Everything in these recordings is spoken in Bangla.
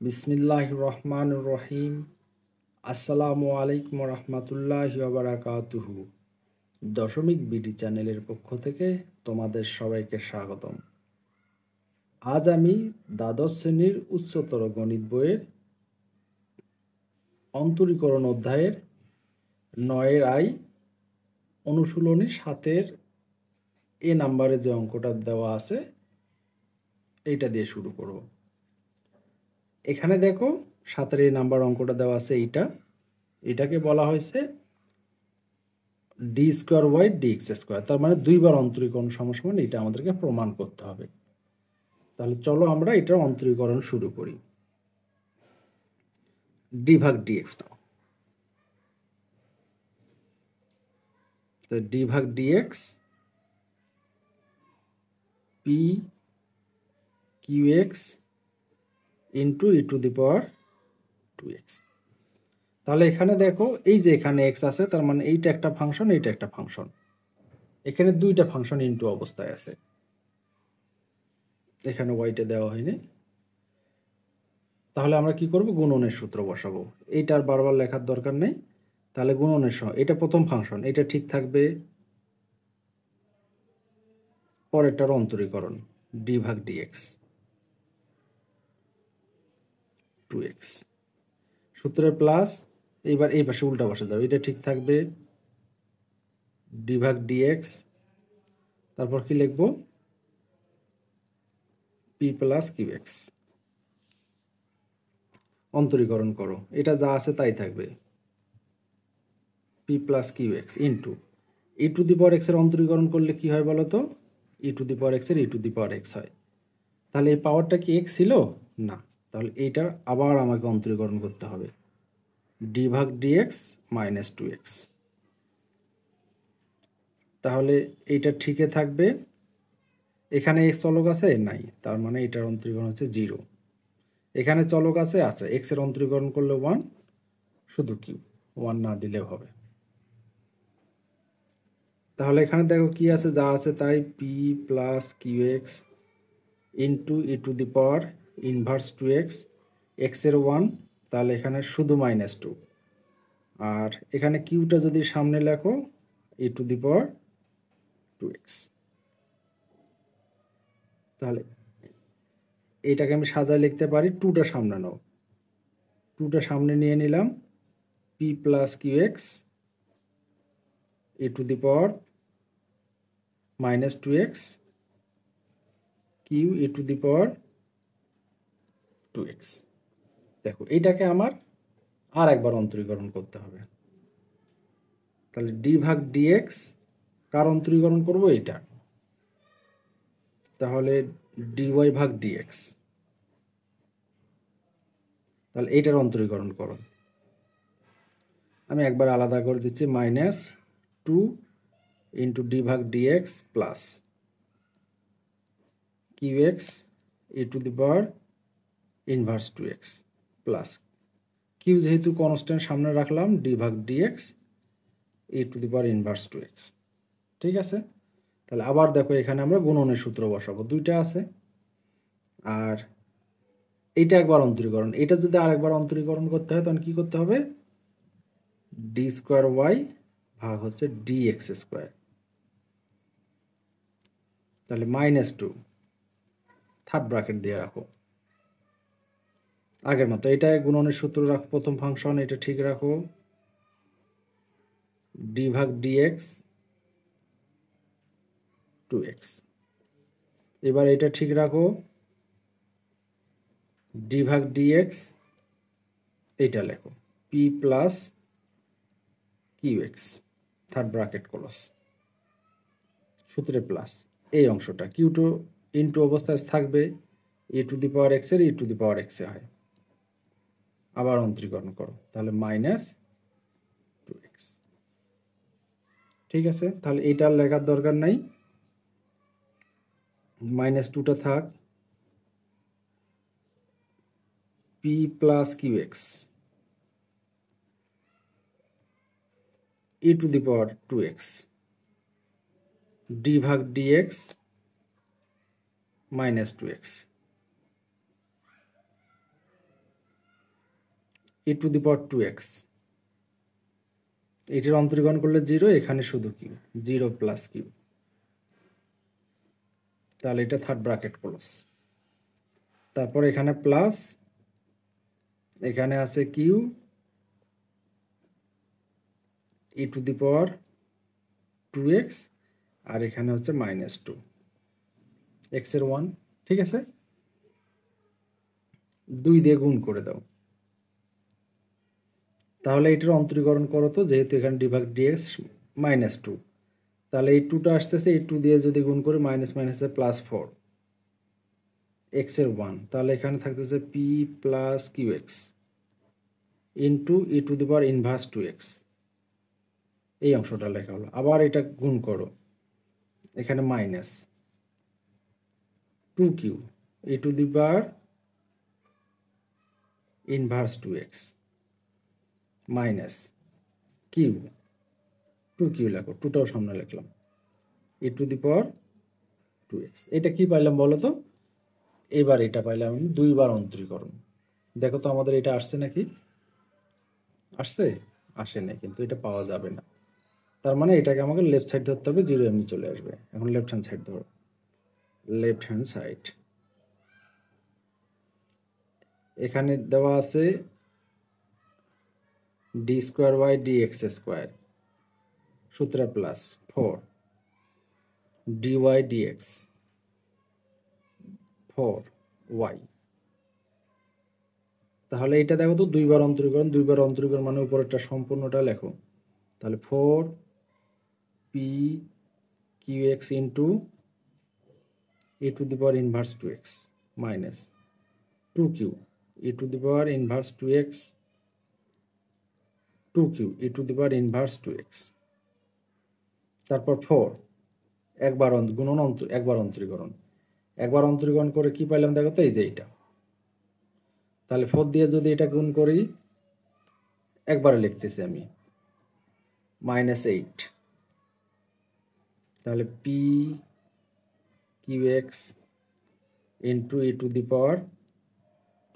বিসমিল্লাহির রহমানির রহিম। আসসালামু আলাইকুম রহমতুল্লাহি ওয়া বারাকাতুহু। দশমিক বিডি চ্যানেলের পক্ষ থেকে তোমাদের সবাইকে স্বাগতম। আজ আমি দ্বাদশ শ্রেণীর উচ্চতর গণিত বইয়ের অন্তরীকরণ অধ্যায়ের 9 আই অনুশীলনী 7 এ নাম্বারে যে অঙ্কটা দেওয়া আছে এইটা দিয়ে শুরু করব। এখানে দেখো 7 এ নাম্বার অঙ্কটা দেওয়া আছে, এটাকে বলা হয়েছে d square y d x square, তার মানে দুইবার অন্তরীকরণ সমান এটা আমাদেরকে প্রমাণ করতে হবে। তাহলে চলো আমরা এটার অন্তরীকরণ শুরু করি। ডি ভাগ ডি এক্স নাও, তো ডি ভাগ D x p q x into e to the power 2x। তাহলে এখানে দেখো এই যে এখানে এক্স আছে, তার মানে এইটা একটা ফাংশন, এইটা একটা ফাংশন, এখানে দুইটা ফাংশন ইন্টু অবস্থায় আছে, এখানে ওয়াইটা দেওয়া হয়নি। তাহলে আমরা কি করব, গুণনের সূত্র বসাবো। এইটার বারবার লেখার দরকার নেই। তাহলে গুণনের সময় এটা প্রথম ফাংশন, এটা ঠিক থাকবে, পরেরটার অন্তরীকরণ ডি ভাগ ডি এক্স 2x সূত্রের প্লাস, এইবার এই পাশে উল্টা বসে যাবে, এটা ঠিক থাকবে ডি ভাগ ডি এক্স, তারপর কি লিখবো পি প্লাস কিউ এক্স। অন্তরীকরণ করো, এটা যা আছে তাই থাকবে, p plus Q x into e to the power x এর অন্তরীকরণ করলে কি হয় বলো তো, ই টু দি পাওয়ার এক্স এর e to the power x হয়। তাহলে এই পাওয়ারটা কি এক্স ছিল না, তাহলে এইটার আবার আমাকে অন্তরীকরণ করতে হবে, ডি ভাগ ডি এক্স মাইনাস 2x। তাহলে এইটা ঠিকই থাকবে, এখানে এক্স চলক আছে নাই, তার মানে এটার অন্তরীকরণ হচ্ছে 0। এখানে চলক আছে এক্স এর অন্তরীকরণ করলে 1, শুধু কিউ 1 না দিলেও হবে। তাহলে এখানে দেখো কি আছে, যা আছে তাই, p plus Q x into e to the power inverse 2x, x এর 1, তাহলে এখানে শুধু -2, আর এখানে কিউটা যদি সামনে লেখো ই টু দি পাওয়ার 2x। তাহলে এইটাকে আমি সাজায় লিখতে পারি, 2টা সামনে নাও, 2টা সামনে নিয়ে নিলাম, p plus Q x E to the power -2x q e to the power 2x। দেখো এইটাকে আমার আর একবার অন্তরীকরণ করতে হবে। তাহলে ডি ভাগ ডিএক্স কার অন্তরীকরণ করব, এইটা, তাহলে ডিওয়াই ভাগ ডিএক্স, তাহলে এইটার অন্তরীকরণ করো। আমি একবার আলাদা করে দিচ্ছি, -2 ইন্টু ডি ভাগ dx plus Q x E to the power inverse 2x plus q যেহেতু কনস্ট্যান্ট সামনে রাখলাম, ডি ভাগ dx e to the power inverse 2x। ঠিক আছে, তাহলে আবার দেখো এখানে আমরা গুণনের সূত্র বসাবো, দুইটা আছে, আর এইটা একবার অন্তরীকরণ, এটা যদি আরেকবার অন্তরীকরণ করতে হয় তখন কি করতে হবে, ডি স্কোয়ার ওয়াই ভাগ হচ্ছে ডি এক্স স্কোয়ার, তাহলে -2 থার্ড ব্র্যাকেট দিয়ে রাখো, আগের মতো এটা গুণনের সূত্র রাখো, প্রথম ফাংশন এটা ঠিক রাখো, ডি ভাগ ডিএক্স 2x। এবার এটা ঠিক রাখো, ডি ভাগ ডিএক্স, এইটা লেখো p plus Q x, third bracket close, সূত্রে প্লাস, এই অংশটা কিউ টু ইন্টু অবস্থায় থাকবে, e to the power x এর e to the power x এ হয়, আবার অন্তরীকরণ করো, তাহলে -2x। ঠিক আছে, তাহলে এইটা লেখার দরকার নাই, -2টা থাক, P plus Q x E to the power 2x D ভাগ D X -2x। e to the power 2x, এটির অন্তরীকরণ করলে 0, এখানে শুধু কিউ, 0 প্লাস কিউ, তাহলে এটা থার্ড ব্র্যাকেট ক্লোজ। তারপর এখানে প্লাস, এখানে আছে q e to the power 2x, আর এখানে হচ্ছে -2 x এর 1, ঠিক আছে, 2 দিয়ে গুণ করে দাও। তাহলে এটার অন্তরীকরণ করো তো, যেহেতু এখানে ডিভাগ ডিএক্স -2, তাহলে এই 2টা আসতেছে, এই 2 দিয়ে যদি গুণ করি মাইনাস মাইনাসে +4 x এর 1, তাহলে এখানে থাকতেছে p plus qx into e to the power inverse 2x, এই অংশটা লেখা হলো। আবার এটা গুণ করো, এখানে -2q e to the power inverse 2x minus q, 2q লেখো, 2টাও সামনে লিখলাম, e to the power 2x। এটা কি পাইলাম বলো তো? এবার এটা পাইলাম আমি 2 বার অন্তরীকরণ। দেখো তো আমাদের এটা আসছে নাকি? আসছে? আসে নাই, কিন্তু এটা পাওয়া যাবে না। তার মানে এটাকে আমাকে লেফট সাইড ধরতে হবে, 0 এমনি চলে আসবে। এখন লেফট হ্যান্ড সাইড ধরো, লেফট হ্যান্ড সাইড। এখানে দেওয়া আছে d² dx², সূত্রে প্লাস 4 dy dx 4y। তাহলে এটা দেখো তো 2 বার অন্তরীকরণ, 2 বার অন্তরীকরণ মানে উপরেরটা সম্পূর্ণটা লেখো। তাহলে 4p qx into e to the power inverse 2x minus 2q e to the power inverse 2x, 2q e to the power inverse 2x, তারপর 4 একবার গুণন একবার অন্তরীকরণ, একবার অন্তরীকরণ করে কি পাইলাম দেখো তো, এই যে এইটা। তাহলে 4 দিয়ে যদি এটা গুণ করি, একবারে লিখতেছি আমি, -8, তাহলে p qx into e to the power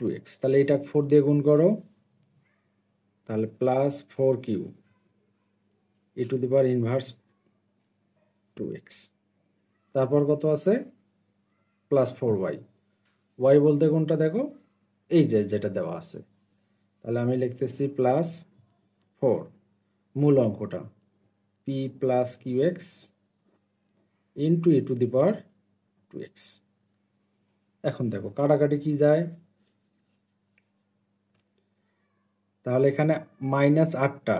2x, তাহলে এটা 4 দিয়ে গুণ করো, তাহলে plus 4q e to the power inverse 2x, তারপর কত আছে প্লাস 4y, y বলতে কোনটা দেখো, এই যে যেটা দেওয়া আছে। তাহলে আমি লিখতেছি প্লাস 4 মূল অঙ্কটা p plus qx into e to the power 2x। এখন দেখো কাটাকাটি কি যায়, তাহলে এখানে -8টা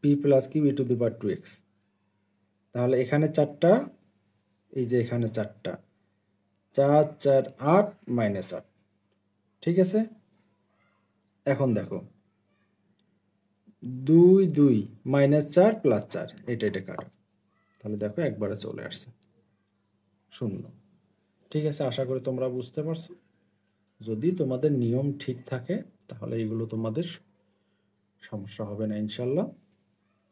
p plus q e to the power 2x, তাহলে এখানে 4টা, এই যে এখানে 4টা, 4 4 8 -8, ঠিক আছে। এখন দেখো 2 2 -4 + 4, এটা কাটো, তাহলে দেখো একবারে চলে আসছে 0। ঠিক আছে, আশা করি তোমরা বুঝতে পারছো। যদি তোমাদের নিয়ম ঠিক থাকে তাহলে এগুলো তোমাদের সমস্যা হবে না ইনশাল্লাহ।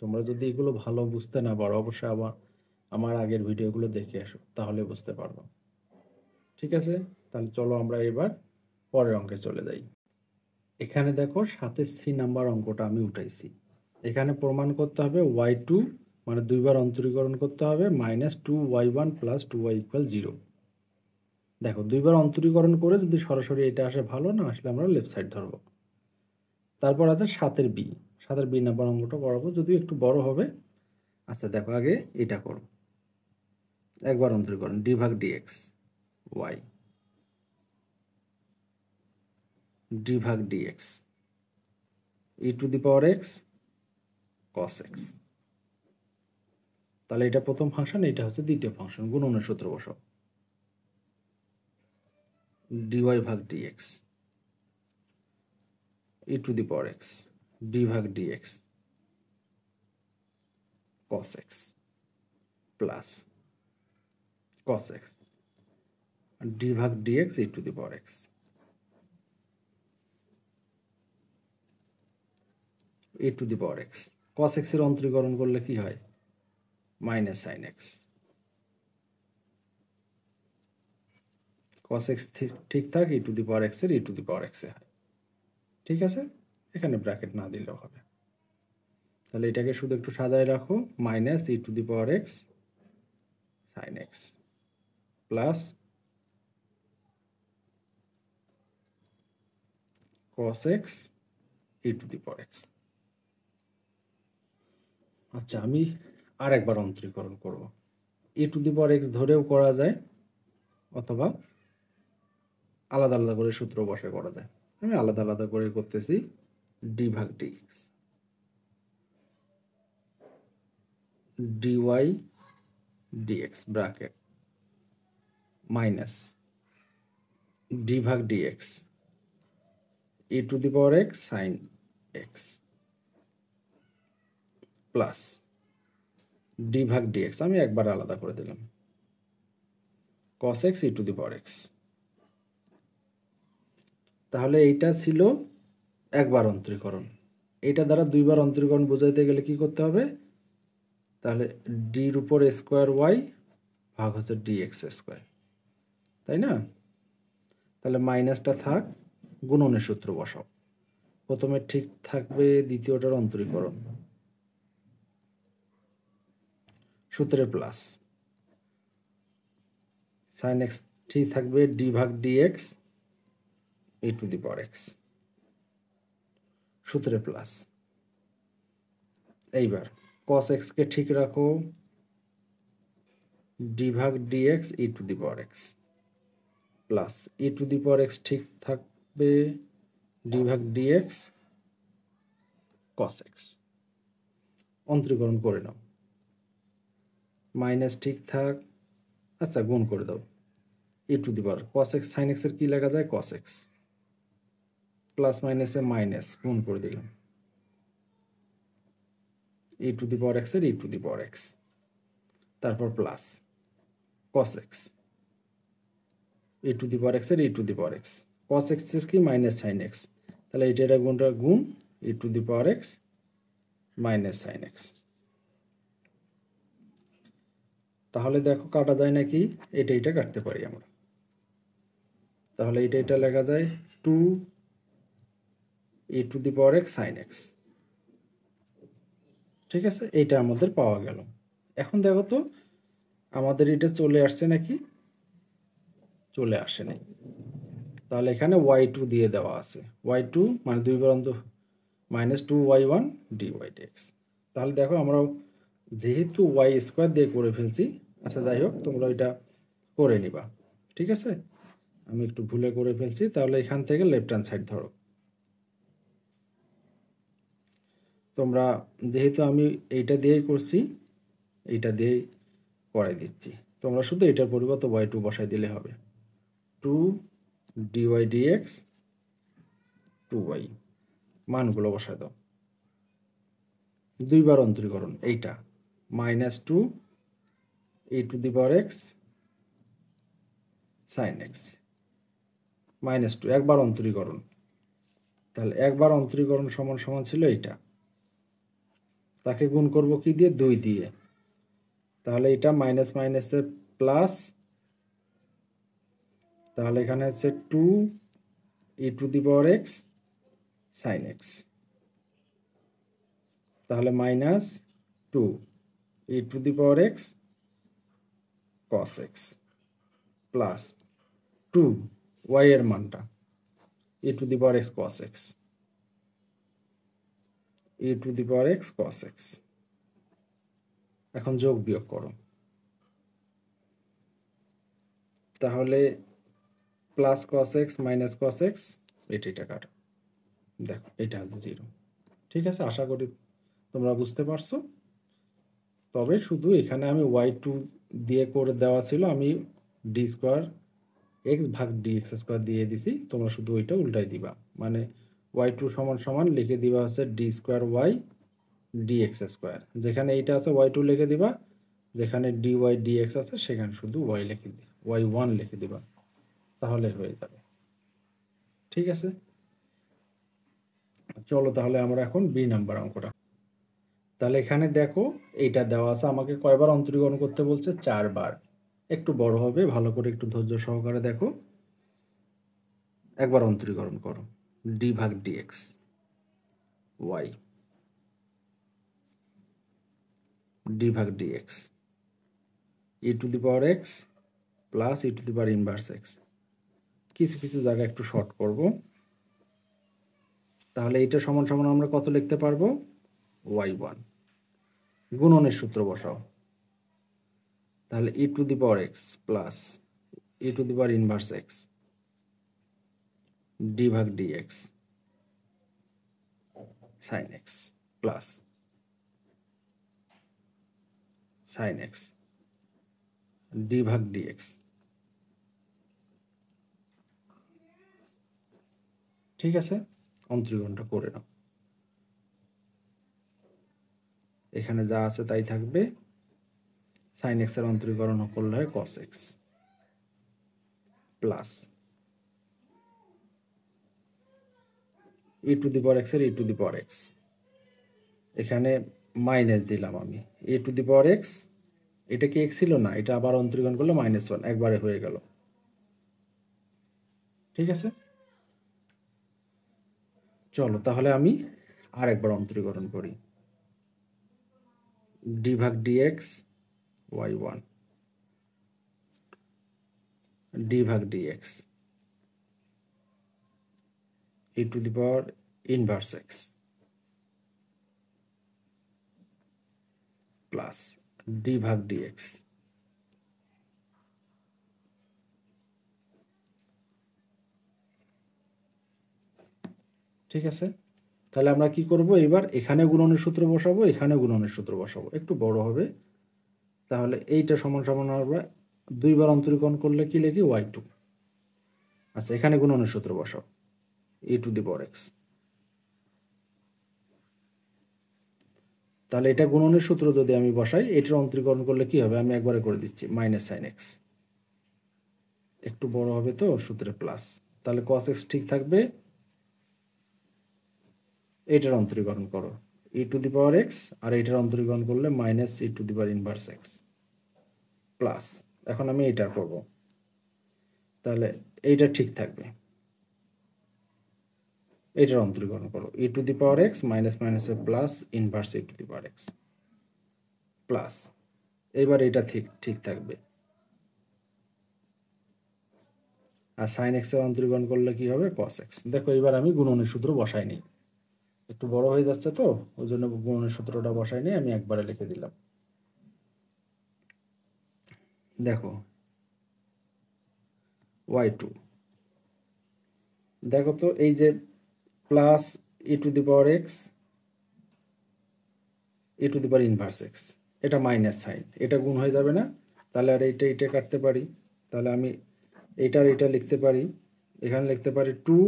তোমরা যদি এগুলো ভালো বুঝতে না পারো, অবশ্যই আমার আগের ভিডিওগুলো দেখে আসো, তাহলে বুঝতে পারবো। ঠিক আছে, তাহলে চলো আমরা এবার পরের অঙ্কে চলে যাই। এখানে দেখো 7 নাম্বার অঙ্কটা আমি উঠাইছি। এখানে প্রমাণ করতে হবে y2 মানে 2 বার অন্তরীকরণ করতে হবে -2y1 + 2y = 0। দেখো 2 বার অন্তরীকরণ করে যদি সরাসরি এটা আসে ভালো, না আসলে আমরা লেফট সাইড ধরবো। তারপর আছে 7 নাম্বার অঙ্কটা করাবো, যদিও একটু বড় হবে। আচ্ছা দেখো আগে এটা করো, একবার অন্তরীকরণ d/dx y d/dx e to the power x cos x। তাহলে এটা প্রথম ফাংশন, এটা হচ্ছে দ্বিতীয় ফাংশন, গুণনের সূত্র বসাও, dy/dx e to the power x d/dx cos x plus cos x d/dx e to the power x e to the power x। cos x এর অন্তরীকরণ করলে কি হয়, -sin x। cos x ঠিক থাক, e to the power x এর e to the power x এ হয়। ঠিক আছে, এখানে ব্র্যাকেট না দিলেও হবে। তাহলে এটাকে শুধু একটু সাজায় রাখো, minus e to the power x sine x plus cos x e to the power x. আচ্ছা, আমি আর একবার অন্তরীকরণ করব। e to the power x ধরেও করা যায়, অথবা আলাদা আলাদা করে সূত্র বসে করা যায়। আমি আলাদা আলাদা করে করতেছি। ডি ভাগ D x dy dx bracket minus d ভাগ dx e to the power x sine x plus d ভাগ dx আমি একবার আলাদা করে দিলাম cos x e to the power x. তাহলে এইটা ছিল একবার অন্তরীকরণ। এটা দ্বারা দুইবার অন্তরীকরণ বোঝাইতে গেলে কি করতে হবে? তাহলে ডির উপর স্কোয়ার ওয়াই ভাগ হচ্ছে ডি এক্স স্কোয়ার, তাই না? তাহলে মাইনাসটা থাক, গুণনের সূত্র বসাও। প্রথমে ঠিক থাকবে দ্বিতীয়টার অন্তরীকরণ, সূত্রে প্লাস সাইন এক্স ঠিক থাকবে ডি ভাগ D x E to the power X, সূত্রে প্লাস। এইবার cos x কে ঠিক রাখো, ডি ভাগ D x E to the power x plus E to the power X ঠিক থাকবে ডি ভাগ ডি এক্স cos x। অন্তরীকরণ করে নাও, মাইনাস ঠিক থাক, আচ্ছা গুণ করে দাও E to the power cos x sin x এর কি লেখা যায়? cos x প্লাস মাইনাসে মাইনাস গুণ করে দিলাম e to the power x এর e to the power x, তারপর plus cos x e to the power x এর e to the power x, cos x এর কি? মাইনাস সাইন এক্স, তাহলে এটা গুণটা গুণ e to the power x minus sine x. তাহলে দেখো কাটা যায় নাকি? এটা কাটতে পারি আমরা। তাহলে এটা লেখা যায় two e to the power x sine x. ঠিক আছে, এইটা আমাদের পাওয়া গেল। এখন দেখো তো আমাদের এটা চলে আসছে নাকি? চলে আসে নাই। তাহলে এখানে y2 দিয়ে দেওয়া আছে, y2 মানে দুইবার অন্ত minus two y one d y dx. তাহলে দেখো আমরা যেহেতু ওয়াই স্কোয়ার দিয়ে করে ফেলছি, আচ্ছা যাই হোক, তোমরা এটা করে নিবা। ঠিক আছে, আমি একটু ভুলে করে ফেলছি। তাহলে এখান থেকে লেফট হ্যান্ড সাইড ধরো। তোমরা যেহেতু আমি এইটা দিয়েই করছি, এইটা দিয়েই করাই দিচ্ছি। তোমরা শুধু এটার পরিবর্তে y2 বসাই দিলে হবে। Two dy dx two y, মানগুলো বসায় দাও। দুইবার অন্তরীকরণ, এইটা minus two e to the power x sine x minus two, একবার অন্তরীকরণ। তাহলে একবার অন্তরীকরণ সমান সমান ছিল এইটা, তাকে গুণ করব কি দিয়ে? 2 দিয়ে। তাহলে এটা মাইনাস মাইনাসে প্লাস, তাহলে এখানে আছে two e to the power x sine x, তাহলে minus two e to the power x cos x plus two y এর মানটা e to the power x cos x, E to the power x cos x. এখন যোগ বিয়োগ করো, তাহলে plus cos x minus cos x, এটা কাটো। দেখো এটা আছে 0। ঠিক আছে, আশা করি তোমরা বুঝতে পারছো। তবে শুধু এখানে আমি y2 দিয়ে করে দেওয়া ছিল, আমি ডি স্কোয়ার এক্স ভাগ ডি এক্স স্কোয়ার দিয়ে দিছি। তোমরা শুধু ওইটা উল্টাই দিবা, মানে y2 সমান সমান লিখে দিবা হচ্ছে d square y d x square. যেখানে এইটা আছে y2 লিখে দিবা, যেখানে ডি ওয়াই ডি এক্স আছে সেখানে শুধু y লিখে দিবা, y1 লিখে দিবা, তাহলে হয়ে যাবে। ঠিক আছে, চলো তাহলে আমরা এখন বি নাম্বার অঙ্কটা। তাহলে এখানে দেখো এইটা দেওয়া আছে, আমাকে কয়বার অন্তরীকরণ করতে বলছে? 4 বার। একটু বড় হবে, ভালো করে একটু ধৈর্য সহকারে দেখো। একবার অন্তরীকরণ করো, ডি ভাগ ডিএক্স ওয়াই ডি ভাগ D x E to the power x plus E to the power inverse x. কিছু কিছু জায়গা একটু শর্ট করব, তাহলে এইটা সমান সমান আমরা কত লিখতে পারবো? y1। গুণনের সূত্র বসাও, তাহলে e to the power x plus E to the power inverse x d ভাগ D x sine x plus sine x d ভাগ ডি এক্স। ঠিক আছে, অন্তরীকরণটা করে নাও। এখানে যা আছে তাই থাকবে, সাইন এক্স এর অন্তরীকরণ করলে হয় cos x plus E to the power x এর e to the power x, এখানে মাইনাস দিলাম আমি ই টু দি পাওয়ার এক্স, এটা কি এক্স ছিল না, এটা আবার অন্তরীকরণ করলে -1 একবারে হয়ে গেল। ঠিক আছে, চলো তাহলে আমি আর একবার অন্তরীকরণ করি। ডি ভাগ ডি এক্স y1 ডি ভাগ D x E to the power inverse x plus d ভাগ ডি এক্স। ঠিক আছে, তাহলে আমরা কি করব, এবার এখানে গুণনের সূত্র বসাবো, এখানে গুণনের সূত্র বসাবো, একটু বড় হবে। তাহলে এইটা সমান সমান আমরা দুইবার অন্তরীকরণ করলে কি লিখি y2। আচ্ছা, এখানে গুণনের সূত্র বসাও ই টু দি পাওয়ার এক্স, তাহলে এটা গুণনের সূত্র যদি আমি বসাই, এটার অন্তরীকরণ করলে কি হবে আমি একবারে করে দিচ্ছি, মাইনাস সাইন এক্স, একটু বড় হবে তো সূত্রে প্লাস, তাহলে কস এক্স ঠিক থাকবে। এইটার অন্তরীকরণ করো e to the power x, আর এইটার অন্তরীকরণ করলে minus e to the power inverse x plus, এখন আমি এইটা করব, তাহলে এইটা ঠিক থাকবে। এইটার অন্তরীকরণ করো e to the power x minus মাইনাসে plus inverse e to the power x plus, এইবার এটা ঠিক থাকবে। আর সাইন এক্স এর অন্তরীকরণ করলে কি হবে কস এক্স। দেখো এবার আমি গুণনের সূত্র বসাই নিই, একটু বড় হয়ে যাচ্ছে তো ওই জন্য গুণনের সূত্রটা বসাই নিই, আমি একবারে লিখে দিলাম। দেখো y2, দেখো তো এই যে plus E to the power x E to the power inverse x, এটা মাইনাস সাইন, এটা গুণ হয়ে যাবে না, তাহলে আর এইটা কাটতে পারি, তাহলে আমি এইটা লিখতে পারি, এখানে লিখতে পারি 2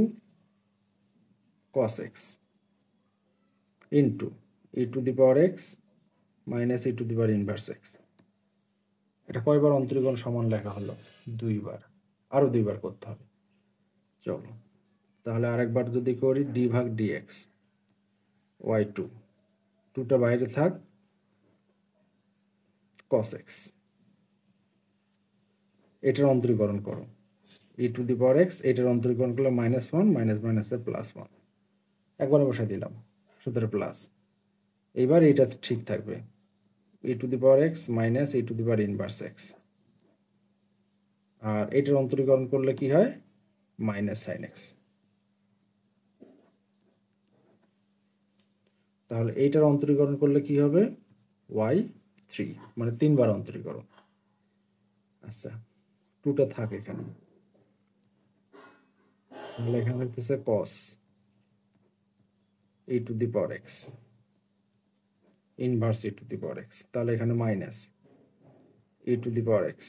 cos x into e to the power x minus e to the power inverse x. এটা কয়বার অন্তরীকরণ সমান লেখা হলো? দুইবার, আরও দুইবার করতে হবে। চলো তাহলে আরেকবার যদি করি, ডি ভাগ ডি এক্স y2, 2টা বাইরে থাক, cos x, এটার অন্তরীকরণ করো e to the power x, এটার অন্তরীকরণ করলে -1 মাইনাস মাইনাসে +1, একবারে বসাই দিলাম সূত্রে প্লাস। এইবার এটা ঠিক থাকবে e to the power x minus e to the power inverse x, আর এটার অন্তরীকরণ করলে কি হয় মাইনাস সাইন এক্স। তাহলে এইটার অন্তরীকরণ করলে কি হবে y3, মানে 3বার অন্তরীকরণ। আচ্ছা, 2টা থাকে এখানে, তাহলে এখানে লিখতেছে cos e to the power x inverse e to the power x, তাহলে এখানে minus e to the power X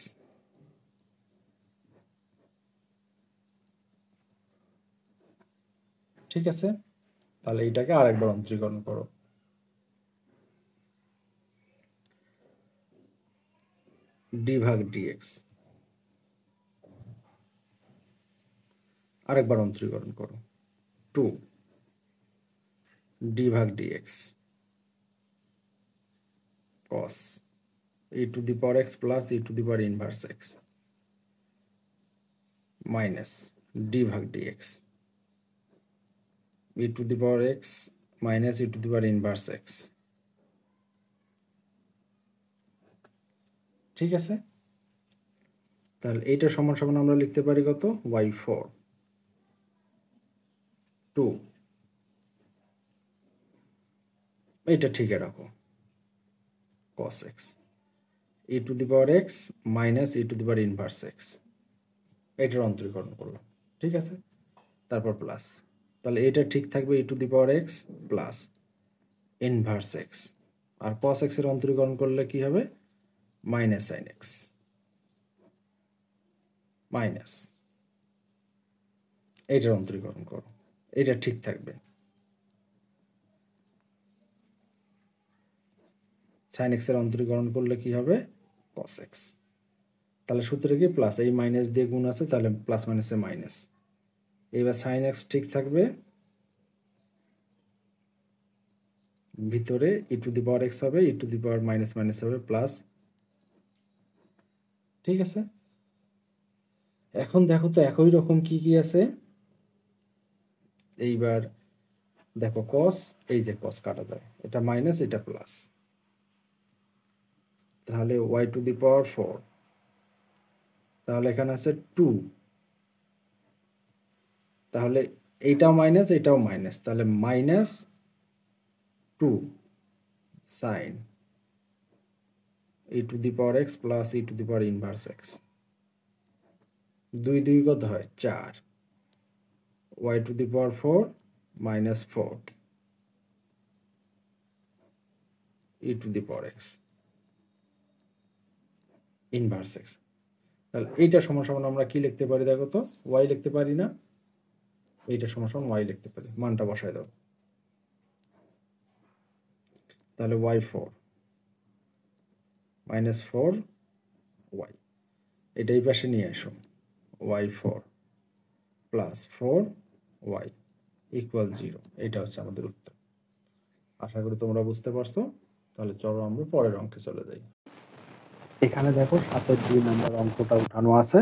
ঠিক আছে, তাহলে এইটাকে আরেকবার অন্তরীকরণ করো ডি ভাগ ডি এক্স, আরেকবার অন্তরীকরণ করো 2 ডি ভাগ D x cos e to the power x plus E to the power inverse x minus d ভাগ D x E to the power x minus e to the power inverse x. ঠিক আছে, তাহলে এইটা সমান সমান আমরা লিখতে পারি কত, y4 2, এইটা ঠিক রাখো, cos x e to the power x minus e to the power inverse x, এটার অন্তরীকরণ করলাম। ঠিক আছে, তারপর প্লাস, তাহলে এটা ঠিক থাকবে e to the power x plus inverse x, আর cos x এর অন্তরীকরণ করলে কি হবে, মাইনাস সাইন এক্স মাইনাস, এইটার অন্তরীকরণ করো, এটা ঠিক থাকবে, সাইন এক্স এর অন্তরীকরণ করলে কি হবে, cos x। তাহলে সূত্রে কি প্লাস, এই মাইনাস দিয়ে গুণ আছে, তাহলে প্লাস মাইনাসে মাইনাস, এইবার সাইন এক্স ঠিক থাকবে, ভিতরে ই টু দি পাওয়ার এক্স হবে, e to the power minus minus হবে প্লাস। ঠিক আছে, এখন দেখো তো একই রকম কি কি আছে, এইবার দেখো cos, এই যে cos কাটা যায়, এটা মাইনাস এটা প্লাস, তাহলে y টু দি পাওয়ার 4, তাহলে এখানে আছে 2, তাহলে এইটাও মাইনাস এটাও মাইনাস, তাহলে minus 2 sign E to the power x plus E to the power inverse x, 2 2 কত হয় 4, y two the power 4 minus 4 E to the power x inverse x. তাহলে এইটা সমান সমান আমরা কি লিখতে পারি দেখো তো, y লিখতে পারি না, এইটা সমান সমান y লিখতে পারি, মানটা বসায় দাও, তাহলে y4 মাইনাস 4y, এটা এই পাশে নিয়ে আসো, y4 প্লাস 4y ইকুয়াল 0, এটা হচ্ছে আমাদের উত্তর। আশা করি তোমরা বুঝতে পারছো। তাহলে চলো আমরা পরের অঙ্কে চলে যাই। এখানে দেখো 7-2 নম্বর অঙ্কটা উঠানো আছে,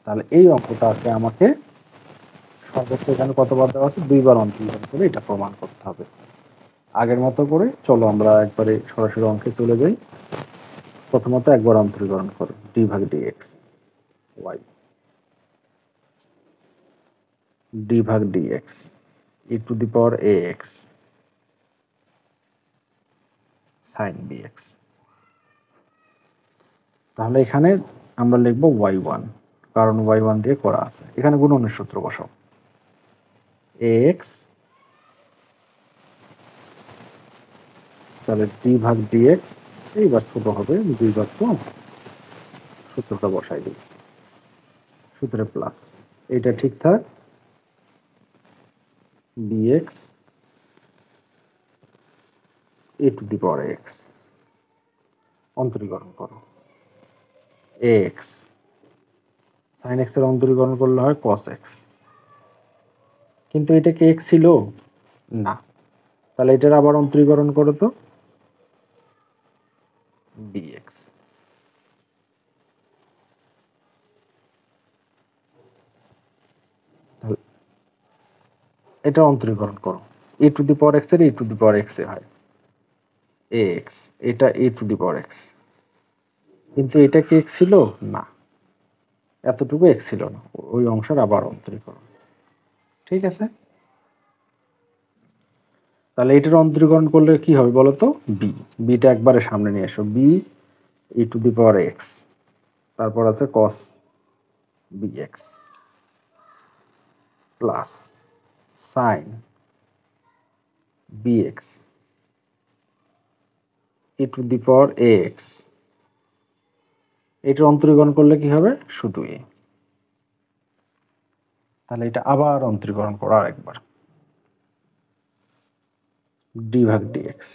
তাহলে এই অঙ্কটাকে আমাকে সর্বোচ্চ এখানে কতবার দেওয়া আছে, 2 বার অন্তর্ভুক্ত করে এটা প্রমাণ করতে হবে। আগের মতো করে চলো আমরা একবারে সরাসরি অঙ্কে চলে যাই। প্রথমত একবার অন্তরীকরণ করো, ডি ভাগ ডিএক্স ওয়াই, ডি ভাগ dx e to the power a x sine bx. তাহলে এখানে আমরা লিখব y1, কারণ y1 দিয়ে করা আছে, এখানে গুণনের সূত্র বসাও, ax তাহলে ডি ভাগ ডিএক্স, এইবার ছোট হবে 2 বার, তো সূত্রটা বসাই দিই, সূত্রে প্লাস, এইটা ঠিক থাক, dx a to the power x, অন্তরীকরণ করো, ax সাইন এক্স এর অন্তরীকরণ করলে হয় cos x, কিন্তু এটা কি x ছিল না, তাহলে এটার আবার অন্তরীকরণ করো তো, dx এটা অন্তরীকরণ করো, এ টু দি পাওয়ার এক্স এর এ টু দি পাওয়ার এক্স এ হয় ax, এটা এ টু দি পাওয়ার এক্স, কিন্তু এটা কি x ছিল না, এতটুকু x ছিল না, ওই অংশের আবার অন্তরীকরণ। ঠিক আছে, তাহলে এটার অন্তরীকরণ করলে কি হবে বলো তো, বি, বিটা একবারে সামনে নিয়ে এসো, b e to the power x, তারপর আছে cos bx plus sine bx e to the power x, এটার অন্তরীকরণ করলে কি হবে, শুধু এ। তাহলে এটা আবার অন্তরীকরণ করো আরেকবার, ডি ভাগ ডিএক্স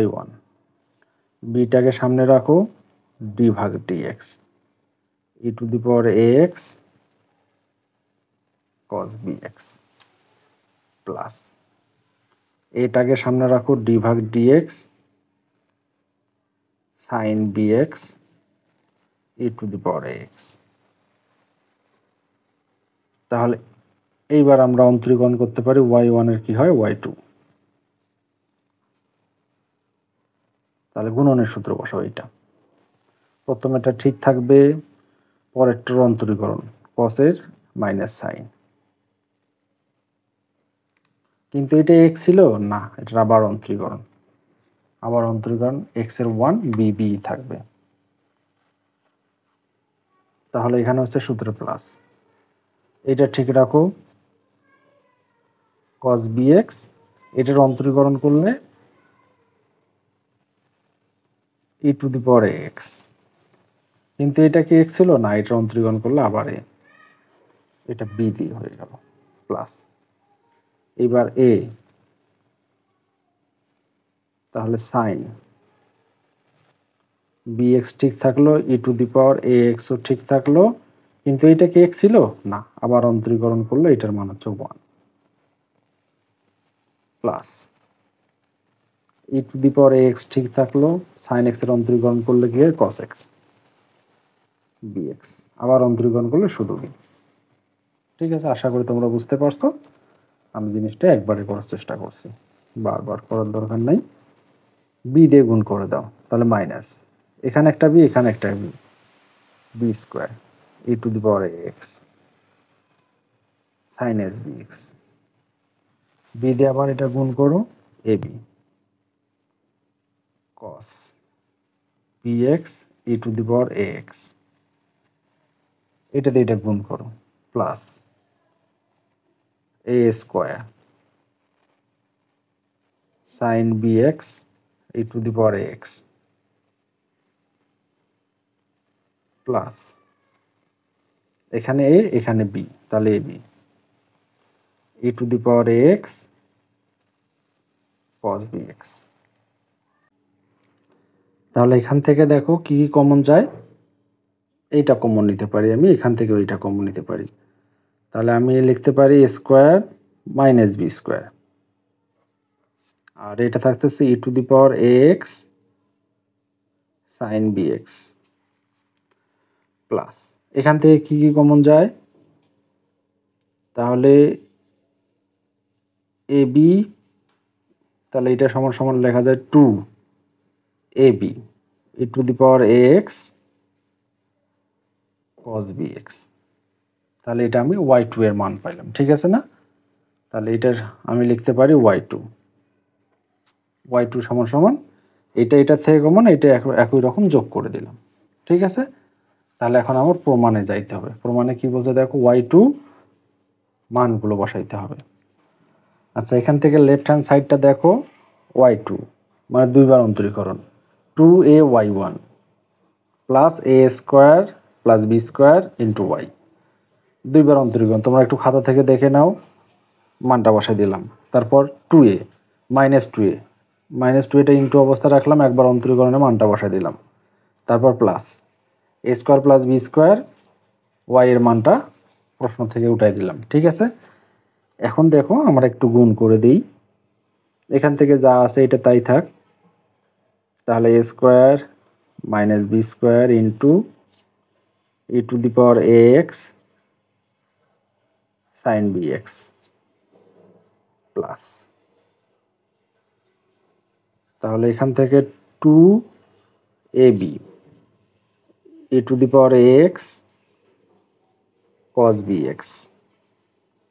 y1, বিটাকে সামনে রাখো, ডি ভাগ dx e to the power x cos bx plus এটাকে সামনে রাখো, ডি ভাগ dx sine bx e to the power x. তাহলে এইবার আমরা অন্তরীকরণ করতে পারি y1 এর কি হয় y2, তাহলে গুণনের সূত্র বসাও। এটা প্রথমেটা ঠিক থাকবে, পরেরটার অন্তরীকরণ cos এর মাইনাস সাইন, কিন্তু এটা x ছিল না, এটা আবার অন্তরীকরণ, x এর 1 b থাকবে, তাহলে এখানে হচ্ছে সূত্র প্লাস। এটা ঠিক রাখো, cos bx, এটার অন্তরীকরণ করলে e to the power x, কিন্তু এটা কি x ছিল না, এটার অন্তরীকরণ করলে আবার এটা b দিয়ে হয়ে গেল প্লাস। এবার a, তাহলে সাইন bx ঠিক থাকলো, e to the power ax ও ঠিক থাকলো, কিন্তু এটা কি x ছিল না, আবার অন্তরীকরণ করলে এটার মান হচ্ছে 1 plus e to the power ax ঠিক থাকলো, sin x এর অন্তরীকরণ করলে কি হয় cos x bx, আবার অন্তরীকরণ করলে শুধু b। ঠিক আছে, আশা করি তোমরা বুঝতে পারছো। আমি জিনিসটা একবারে করার চেষ্টা করছি, বারবার করার দরকার নাই। b দিয়ে গুণ করে দাও, তাহলে মাইনাস, এখানে একটা b, এখানে একটা b square e to the power ax sin s bx, b দিয়ে আবার এটা গুণ করো ab cos bx e to the power ax, এটা দিয়ে এটা গুণ করো plus a square sin bx e to the power ax plus এখানে a, এখানে b, তাহলে ab e to the power ax cos bx। তাহলে এখান থেকে দেখো কি কি কমন যায়, এইটা কমন নিতে পারি আমি, এখান থেকে ওইটা কমন নিতে পারি, তাহলে আমি লিখতে পারি স্কয়ার মাইনাস বি স্কয়ার, আর এটা থাকতেছে e to the power ax sin bx plus এখান থেকে কি কি কমন যায়, তাহলে ab, তাহলে এটা সমান সমান লেখা যায় 2ab e to the power ax cos bx, তাহলে এটা আমি y2 এর মান পাইলাম। ঠিক আছে না, তাহলে এটার আমি লিখতে পারি y2 সমান সমান এটার থেকে কমন এটা একই রকম যোগ করে দিলাম। ঠিক আছে, তাহলে এখন আমার প্রমাণে যাইতে হবে। প্রমাণে কি বলছে দেখো, y2 মানগুলো বসাইতে হবে। আচ্ছা, এখান থেকে লেফট হ্যান্ড সাইডটা দেখো, y2 মানে দুইবার অন্তরীকরণ 2ay1 plus a square plus b square into y, দুইবার অন্তরীকরণ, তোমরা একটু খাতা থেকে দেখে নাও, মানটা বসাই দিলাম। তারপর 2a মাইনাস 2a এটা ইন্টু অবস্থা রাখলাম, একবার অন্তরীকরণে মানটা বসাই দিলাম। তারপর plus a square plus b square, y এর মানটা প্রশ্ন থেকে উঠাই দিলাম। ঠিক আছে, এখন দেখো আমরা একটু গুণ করে দিই, এখান থেকে যা আছে এটা তাই থাক, তাহলে a square minus b square into e to the power ax sin bx plus, তাহলে এখান থেকে 2ab e to the power ax cos bx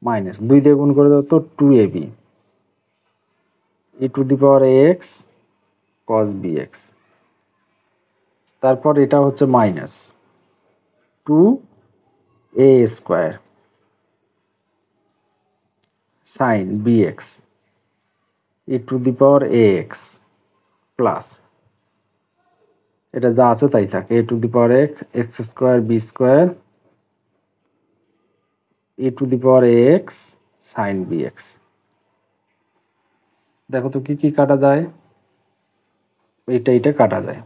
minus 2 দিয়ে গুণ করে দাও তো 2ab e to the power ax cos bx, তারপর এটা হচ্ছে minus 2a square sin bx e to the power ax plus, এটা যা আছে তাই থাকে, a two the power x square b square e to the power ax sin bx। দেখো তো কি কি কাটা যায়, এটা কাটা যায়।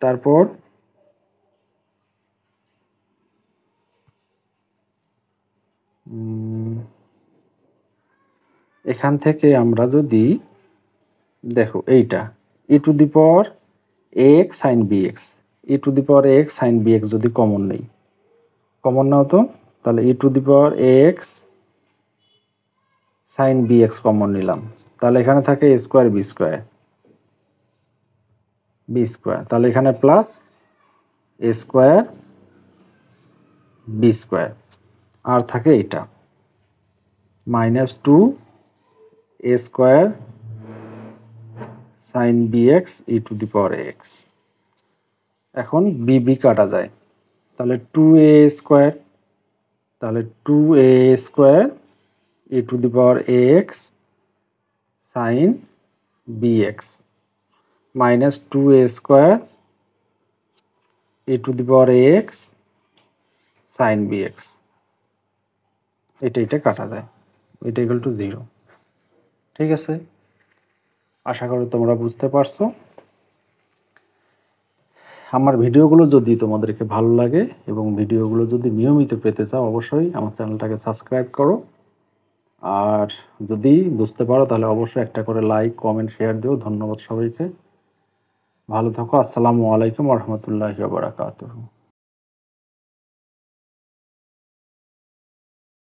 তারপর এখান থেকে আমরা যদি দেখো এইটা e to the power ax sin bx, e to the power ax sin bx যদি কমন নেই, কমন নাও তো, তাহলে e to the power a x sine b x common নিলাম, তাহলে এখানে থাকে এ স্কোয়ার বি স্কোয়ার, তাহলে এখানে plus a square b square, আর থাকে এটা minus two a square sine b x E to the power x. এখন বি বি কাটা যায়, তাহলে টু এ স্কোয়ার, তাহলে two a square e to the power a x sine b x minus two a square e to the power a x sine b x. এটা কাটা যায়, এটা ইকুয়াল টু 0। ঠিক আছে, আশা করি তোমরা বুঝতে পারছো। আমার ভিডিওগুলো যদি তোমাদেরকে ভালো লাগে এবং ভিডিওগুলো যদি নিয়মিত পেতে চাও, অবশ্যই আমার চ্যানেলটাকে সাবস্ক্রাইব করো। আর যদি বুঝতে পারো তাহলে অবশ্যই একটা করে লাইক, কমেন্ট, শেয়ার দিও। ধন্যবাদ সবাইকে, ভালো থাকো। আসসালামু আলাইকুম ওয়া রাহমাতুল্লাহি ওয়া বারাকাতুহু।